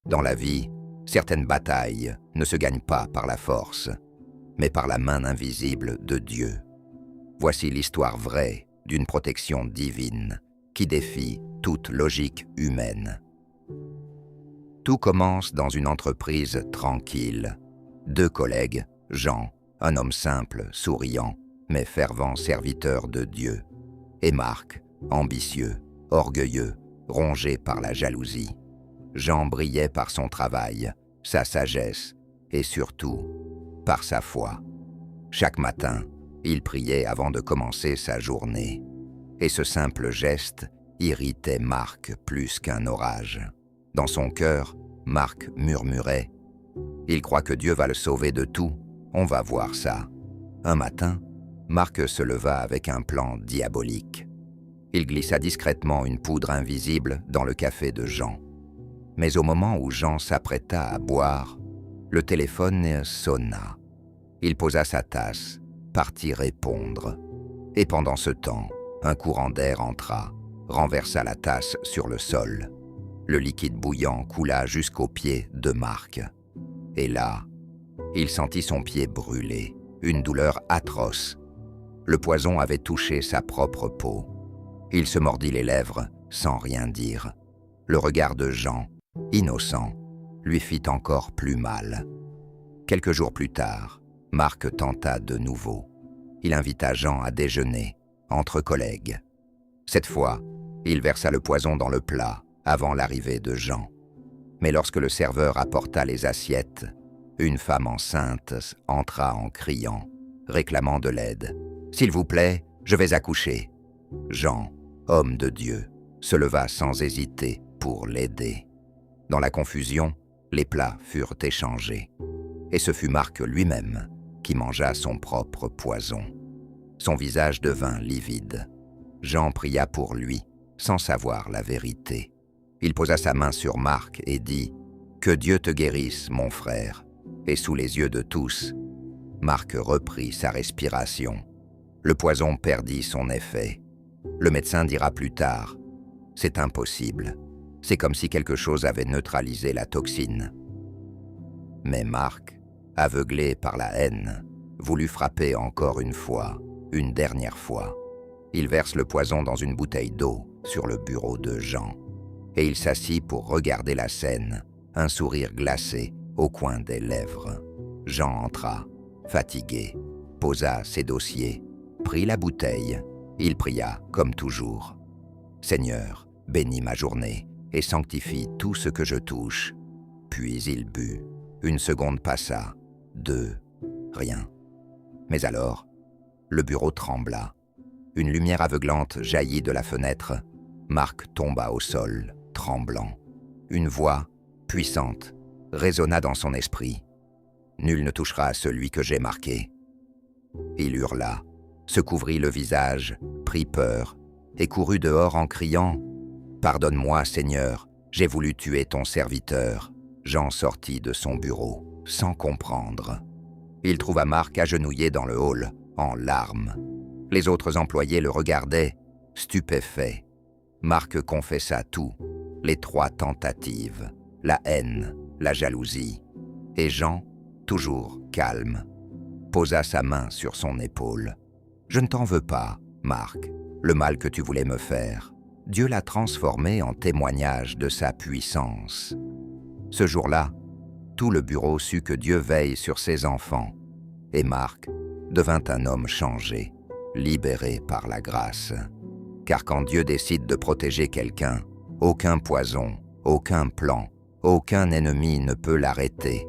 Dans la vie, certaines batailles ne se gagnent pas par la force, mais par la main invisible de Dieu. Voici l'histoire vraie d'une protection divine qui défie toute logique humaine. Tout commence dans une entreprise tranquille. 2 collègues, Jean, un homme simple, souriant, mais fervent serviteur de Dieu, et Marc, ambitieux, orgueilleux, rongé par la jalousie. Jean brillait par son travail, sa sagesse et surtout par sa foi. Chaque matin, il priait avant de commencer sa journée. Et ce simple geste irritait Marc plus qu'un orage. Dans son cœur, Marc murmurait « Il croit que Dieu va le sauver de tout, on va voir ça. » Un matin, Marc se leva avec un plan diabolique. Il glissa discrètement une poudre invisible dans le café de Jean. Mais au moment où Jean s'apprêta à boire, le téléphone sonna. Il posa sa tasse, partit répondre. Et pendant ce temps, un courant d'air entra, renversa la tasse sur le sol. Le liquide bouillant coula jusqu'aux pieds de Marc. Et là, il sentit son pied brûler, une douleur atroce. Le poison avait touché sa propre peau. Il se mordit les lèvres sans rien dire. Le regard de Jean, innocent, lui fit encore plus mal. Quelques jours plus tard, Marc tenta de nouveau. Il invita Jean à déjeuner, entre collègues. Cette fois, il versa le poison dans le plat avant l'arrivée de Jean. Mais lorsque le serveur apporta les assiettes, une femme enceinte entra en criant, réclamant de l'aide. « S'il vous plaît, je vais accoucher. » Jean, homme de Dieu, se leva sans hésiter pour l'aider. Dans la confusion, les plats furent échangés. Et ce fut Marc lui-même qui mangea son propre poison. Son visage devint livide. Jean pria pour lui, sans savoir la vérité. Il posa sa main sur Marc et dit « Que Dieu te guérisse, mon frère !» Et sous les yeux de tous, Marc reprit sa respiration. Le poison perdit son effet. Le médecin dira plus tard « C'est impossible. C'est comme si quelque chose avait neutralisé la toxine. » Mais Marc, aveuglé par la haine, voulut frapper encore une fois, une dernière fois. Il verse le poison dans une bouteille d'eau sur le bureau de Jean. Et il s'assit pour regarder la scène, un sourire glacé au coin des lèvres. Jean entra, fatigué, posa ses dossiers, prit la bouteille. Il pria, comme toujours. « Seigneur, bénis ma journée et sanctifie tout ce que je touche. » Puis il but. Une seconde passa, 2, rien. Mais alors, le bureau trembla. Une lumière aveuglante jaillit de la fenêtre. Marc tomba au sol, tremblant. Une voix, puissante, résonna dans son esprit. « Nul ne touchera à celui que j'ai marqué. » Il hurla, se couvrit le visage, prit peur, et courut dehors en criant « Pardonne-moi, Seigneur, j'ai voulu tuer ton serviteur. » Jean sortit de son bureau, sans comprendre. Il trouva Marc agenouillé dans le hall, en larmes. Les autres employés le regardaient, stupéfaits. Marc confessa tout, les 3 tentatives, la haine, la jalousie. Et Jean, toujours calme, posa sa main sur son épaule. « Je ne t'en veux pas, Marc, le mal que tu voulais me faire. Dieu l'a transformé en témoignage de sa puissance. » Ce jour-là, tout le bureau sut que Dieu veille sur ses enfants. Et Marc devint un homme changé, libéré par la grâce. Car quand Dieu décide de protéger quelqu'un, aucun poison, aucun plan, aucun ennemi ne peut l'arrêter.